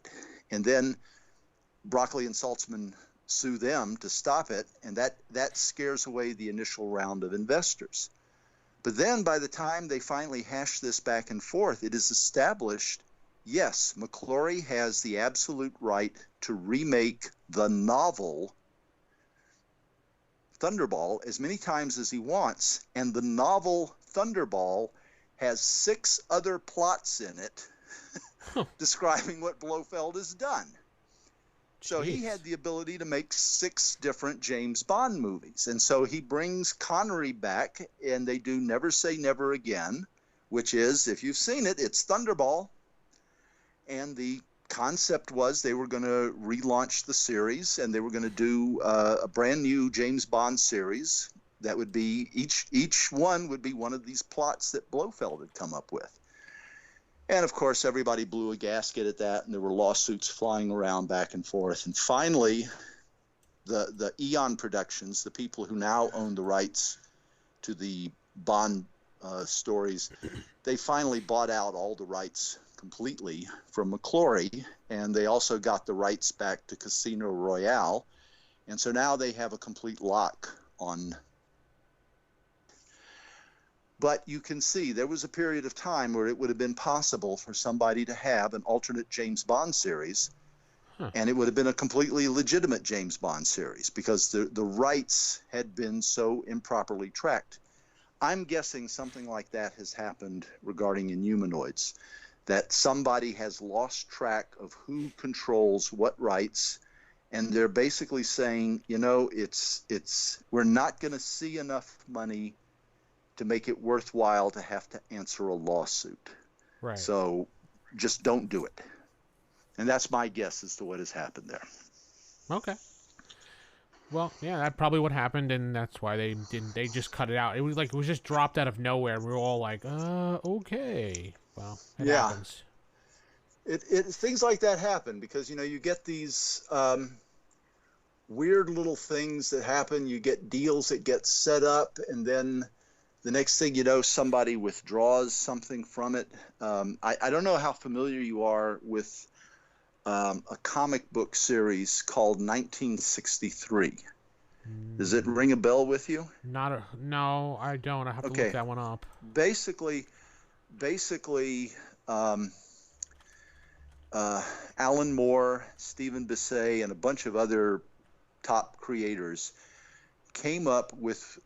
And then Broccoli and Saltzman sue them to stop it, and that scares away the initial round of investors. But then by the time they finally hash this back and forth, it is established, yes, McClory has the absolute right to remake the novel Thunderball as many times as he wants, and the novel Thunderball has 6 other plots in it describing what Blofeld has done. So he had the ability to make 6 different James Bond movies. And so he brings Connery back, and they do Never Say Never Again, which is, if you've seen it, it's Thunderball. And the concept was they were going to relaunch the series, and they were going to do a brand new James Bond series that would be, each one would be one of these plots that Blofeld had come up with. And, of course, everybody blew a gasket at that, and there were lawsuits flying around back and forth. And finally, the Eon Productions, the people who now own the rights to the Bond stories, they finally bought out all the rights completely from McClory, and they also got the rights back to Casino Royale. And so now they have a complete lock on. But you can see there was a period of time where it would have been possible for somebody to have an alternate James Bond series, and it would have been a completely legitimate James Bond series because the rights had been so improperly tracked. I'm guessing something like that has happened regarding Inhumanoids, that somebody has lost track of who controls what rights, and they're basically saying, we're not going to see enough money to make it worthwhile to have to answer a lawsuit. Right. So just don't do it. And that's my guess as to what has happened there. Okay. Well, yeah, that's probably what happened, and that's why they just cut it out. It was just dropped out of nowhere. We were all like, okay. Well, it happens. Things like that happen because, you get these weird little things that happen. You get deals that get set up, and then the next thing you know, somebody withdraws something from it. I don't know how familiar you are with a comic book series called 1963. Does it ring a bell with you? No, I don't. I have to look that one up. Basically, Alan Moore, Stephen Bissay, and a bunch of other top creators came up with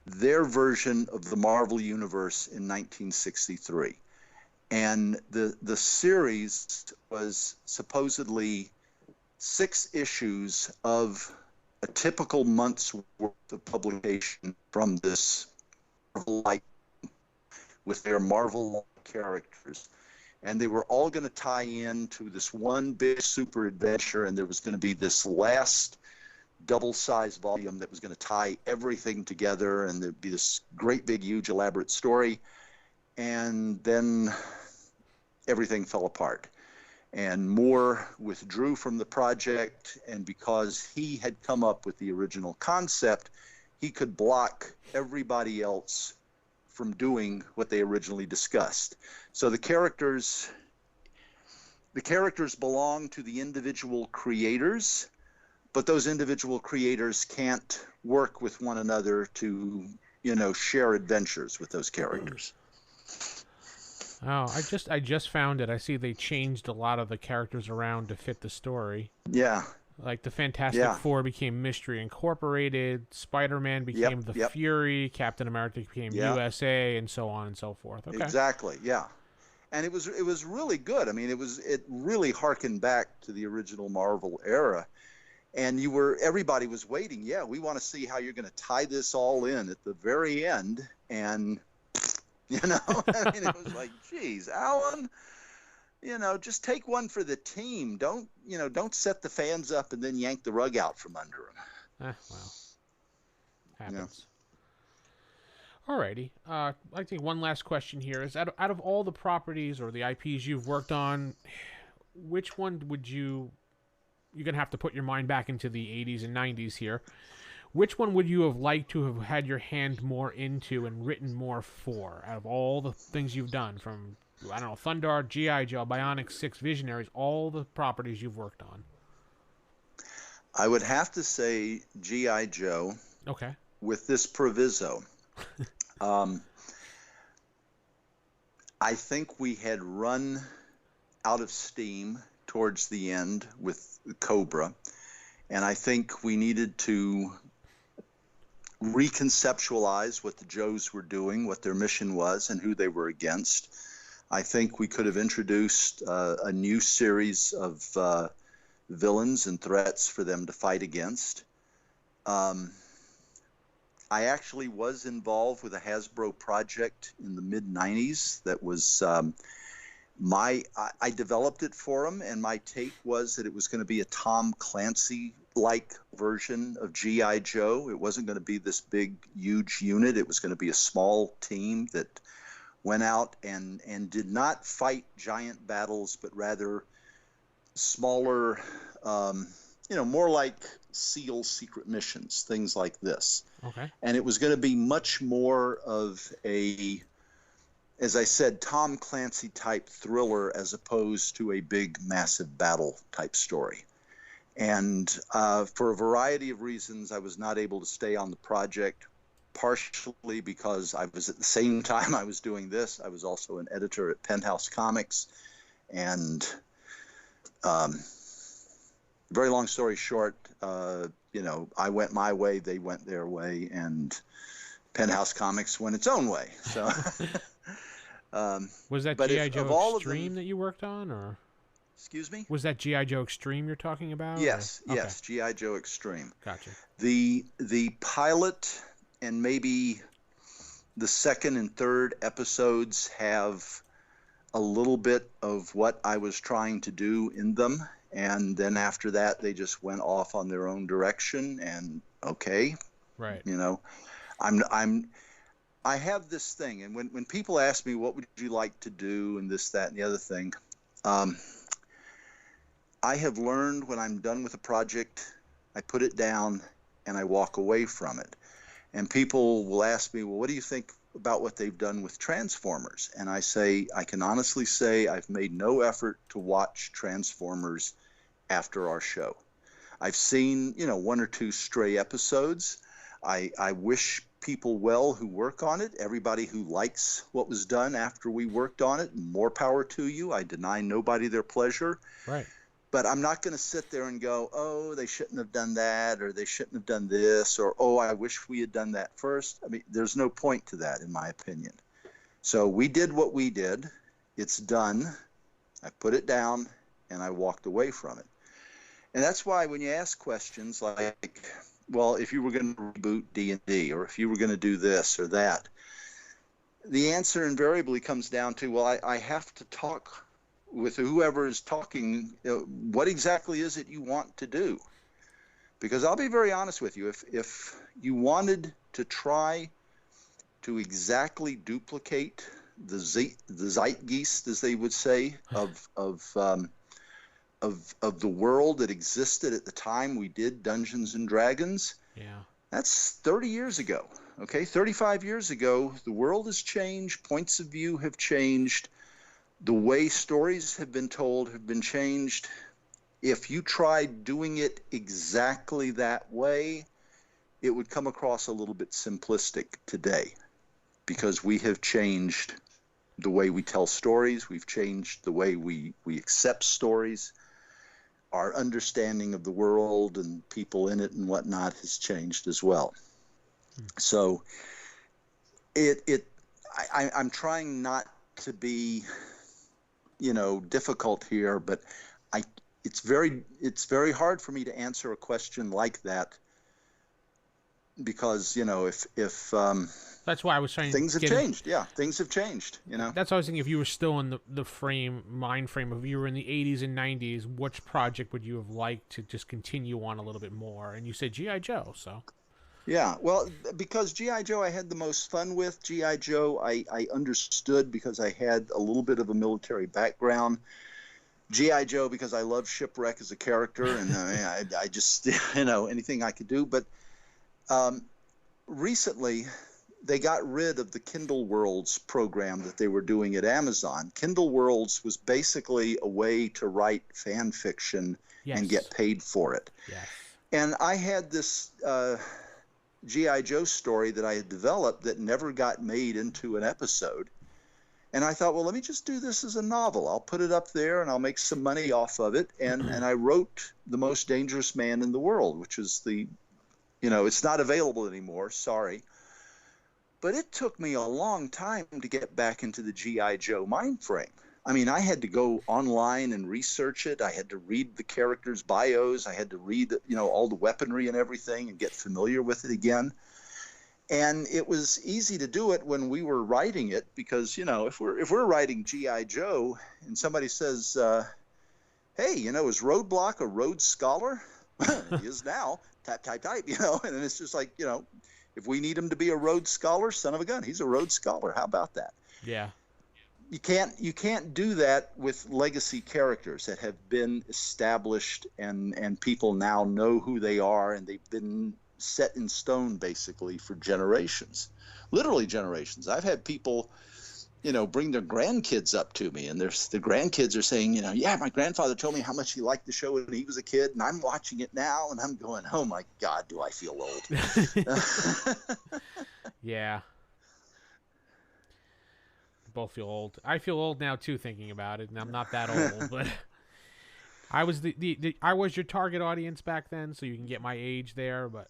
their version of the Marvel Universe in 1963. And the series was supposedly 6 issues of a typical month's worth of publication from this Marvel light with their Marvel characters. And they were all going to tie in to this one big super adventure, and there was going to be this last double-sized volume that was going to tie everything together, and there'd be this great big huge elaborate story. And then everything fell apart, and Moore withdrew from the project, and because he had come up with the original concept, he could block everybody else from doing what they originally discussed. So the characters belong to the individual creators, but those individual creators can't work with one another to, share adventures with those characters. Oh, I just found it. I see they changed a lot of the characters around to fit the story. Yeah. Like the Fantastic Four became Mystery Incorporated, Spider-Man became the Fury, Captain America became USA, and so on and so forth. Okay. Exactly. Yeah. And it was really good. I mean, it really harkened back to the original Marvel era. And everybody was waiting. Yeah, we want to see how you're going to tie this all in at the very end. And, I mean, it was like, geez, Alan, just take one for the team. Don't set the fans up and then yank the rug out from under them. Well, happens. Yeah. Alrighty. I think one last question here is, out of all the properties or the IPs you've worked on, which one would you're going to have to put your mind back into the 80s and 90s here. Which one would you have liked to have had your hand more into and written more for, out of all the things you've done, from, I don't know, Thundar, G.I. Joe, Bionic 6, Visionaries, all the properties you've worked on? I would have to say G.I. Joe. Okay. With this proviso. I think we had run out of steam towards the end with Cobra, and I think we needed to reconceptualize what the Joes were doing, what their mission was, and who they were against. I think we could have introduced a new series of villains and threats for them to fight against. I actually was involved with a Hasbro project in the mid-90s that was I developed it for them, and my take was that it was going to be a Tom Clancy-like version of G.I. Joe. It wasn't going to be this big, huge unit. It was going to be a small team that went out and did not fight giant battles, but rather smaller, more like SEAL secret missions, things like this. Okay. And it was going to be much more of a, as I said, Tom Clancy type thriller as opposed to a big, massive battle type story. And for a variety of reasons, I was not able to stay on the project, partially because I was, at the same time I was doing this, I was also an editor at Penthouse Comics. And very long story short, I went my way, they went their way, and Penthouse Comics went its own way. So, was that G.I. Joe Extreme that you worked on, or? Excuse me? Was that G.I. Joe Extreme you're talking about? Yes, or? yes, okay. G.I. Joe Extreme. Gotcha. The pilot and maybe the second and third episodes have a little bit of what I was trying to do in them. And then after that, they just went off on their own direction. And okay, right. I have this thing, and when people ask me what would you like to do, and this, that, and the other thing, I have learned when I'm done with a project, I put it down and I walk away from it. And people will ask me, well, what do you think about what they've done with Transformers. And I can honestly say I've made no effort to watch Transformers after our show. I've seen, one or two stray episodes. I wish people well who work on it. Everybody who likes what was done after we worked on it, more power to you. I deny nobody their pleasure. Right. But I'm not going to sit there and go, oh, they shouldn't have done that, or they shouldn't have done this, or, oh, I wish we had done that first. I mean, there's no point to that, in my opinion. So we did what we did. It's done. I put it down, and I walked away from it. And that's why when you ask questions like, well, if you were going to reboot D&D, or if you were going to do this or that, the answer invariably comes down to, well, I have to talk with whoever is talking, what exactly is it you want to do? Because I'll be very honest with you, if you wanted to try to exactly duplicate the zeitgeist, as they would say, of the world that existed at the time we did Dungeons and Dragons, that's 30 years ago. Okay, 35 years ago, the world has changed, points of view have changed. The way stories have been told have been changed. If you tried doing it exactly that way, it would come across a little bit simplistic today, because we have changed the way we tell stories. We've changed the way we accept stories. Our understanding of the world and people in it and whatnot has changed as well. So I'm trying not to be difficult here, but it's very hard for me to answer a question like that, because if that's why I was saying things have changed. Yeah, things have changed. That's why I was thinking, if you were still in the mind frame of, you were in the 80s and 90s, which project would you have liked to just continue on a little bit more? And you said G.I. Joe, so. Yeah, well, because G.I. Joe I had the most fun with. G.I. Joe I understood because I had a little bit of a military background. G.I. Joe because I love Shipwreck as a character, and I just, anything I could do. But recently, they got rid of the Kindle Worlds program that they were doing at Amazon. Kindle Worlds was basically a way to write fan fiction and get paid for it. Yes. And I had this G.I. Joe story that I had developed that never got made into an episode. And I thought, well, let me just do this as a novel. I'll put it up there and I'll make some money off of it. And I wrote The Most Dangerous Man in the World, which is it's not available anymore, sorry. But it took me a long time to get back into the G.I. Joe mind frame. I mean, I had to go online and research it. I had to read the characters' bios. I had to read, all the weaponry and everything and get familiar with it again. And it was easy to do it when we were writing it, because, if we're writing G.I. Joe and somebody says, hey, is Roadblock a Rhodes Scholar? He is now. Type, and then it's just like, if we need him to be a Rhodes Scholar, son of a gun, he's a Rhodes Scholar. How about that? Yeah. You can't do that with legacy characters that have been established and people now know who they are, and they've been set in stone basically for generations, literally generations. I've had people, bring their grandkids up to me, and the grandkids are saying, yeah, my grandfather told me how much he liked the show when he was a kid, and I'm watching it now, and I'm going, oh my God, do I feel old? Yeah. Both feel old. I feel old now too, thinking about it, and I'm not that old, but I was I was your target audience back then, so you can get my age there. But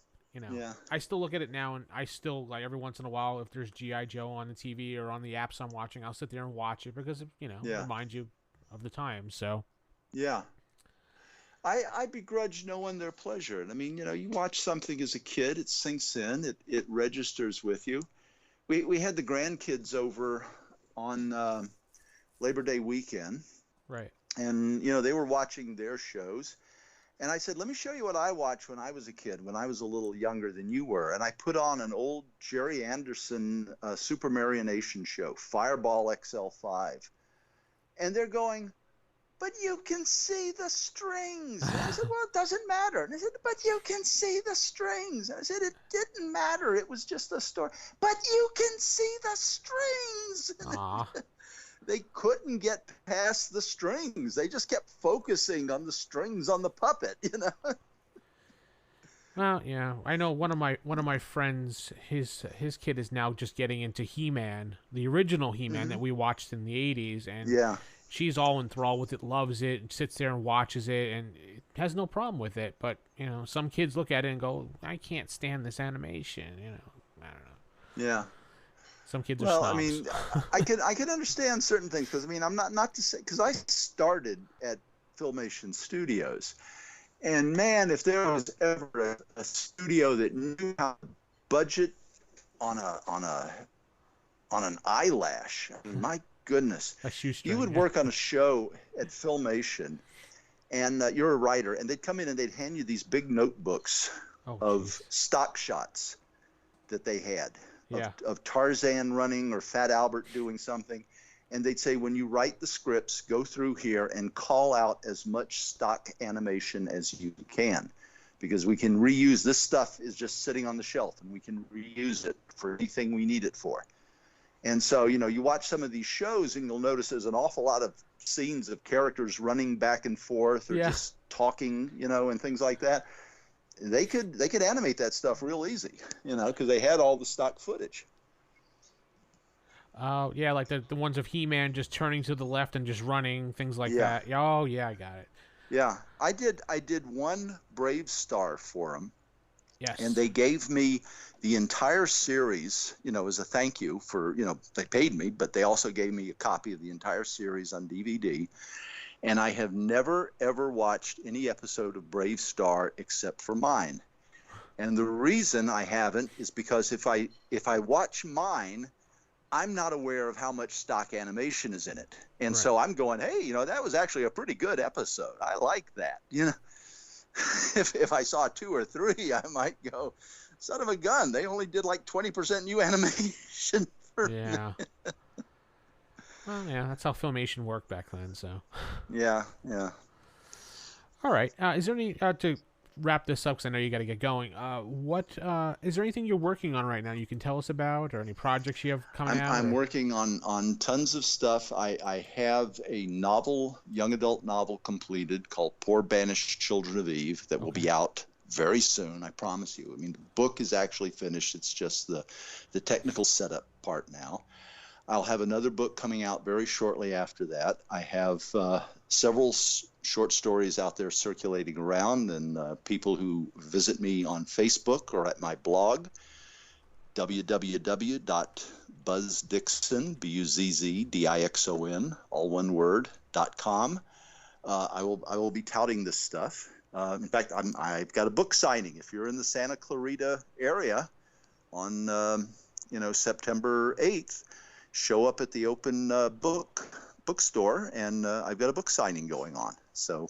I still look at it now, and I still, like, every once in a while, if there's G.I. Joe on the TV or on the apps I'm watching, I'll sit there and watch it because it reminds you of the time. So yeah, I begrudge no one their pleasure. I mean, you watch something as a kid, it sinks in, it registers with you. We had the grandkids over on Labor Day weekend. Right. And, they were watching their shows. And I said, let me show you what I watched when I was a kid, when I was a little younger than you were. And I put on an old Jerry Anderson Supermarionation show, Fireball XL5. And they're going, but you can see the strings. And I said, well, it doesn't matter. And I said, but you can see the strings. And I said, it didn't matter. It was just a story. But you can see the strings. They couldn't get past the strings. They just kept focusing on the strings on the puppet, you know. Well, yeah, I know one of my friends, his kid is now just getting into He-Man, the original He-Man that we watched in the 80s, and she's all enthralled with it, loves it, and sits there and watches it, and has no problem with it. But, you know, some kids look at it and go, I can't stand this animation, you know. I don't know. Yeah. Some kids are snobs. I mean, I can understand certain things, because I mean, I'm not to say, because I started at Filmation Studios, and man, if there was ever a studio that knew how to budget on an eyelash, I mean, my goodness, you would work on a show at Filmation, and you're a writer, and they'd come in and they'd hand you these big notebooks of stock shots that they had. Of Tarzan running or Fat Albert doing something. And they'd say, when you write the scripts, go through here and call out as much stock animation as you can, because we can reuse this stuff is just sitting on the shelf, and we can reuse it for anything we need it for. And so, you know, you watch some of these shows and you'll notice there's an awful lot of scenes of characters running back and forth or just talking, you know, and things like that. They could animate that stuff real easy, you know, because they had all the stock footage. Oh, yeah, like the ones of He-Man just turning to the left and just running, things like that. Oh, yeah, I got it. Yeah, I did one Brave Star for them. Yes. And they gave me the entire series, you know, as a thank you for, you know, they paid me, but they also gave me a copy of the entire series on DVD. And I have never, ever watched any episode of Brave Star except for mine. And the reason I haven't is because if I watch mine, I'm not aware of how much stock animation is in it. And so I'm going, hey, you know, that was actually a pretty good episode. I like that. You know, if I saw 2 or 3, I might go, son of a gun, they only did like 20% new animation. Yeah. Well, yeah, that's how Filmation worked back then, so. Yeah. All right. Is there any, to wrap this up, because I know you got to get going, is there anything you're working on right now you can tell us about, or any projects you have coming out? I'm working on tons of stuff. I have a novel, young adult novel completed called Poor Banished Children of Eve that will be out very soon, I promise you. I mean, the book is actually finished. It's just the technical setup part now. I'll have another book coming out very shortly after that. I have several short stories out there circulating around, and people who visit me on Facebook or at my blog, www.buzzdixon, BUZZDIXON, all one word, .com. I will be touting this stuff. In fact, I've got a book signing. If you're in the Santa Clarita area on September 8th, show up at the open bookstore, and I've got a book signing going on. So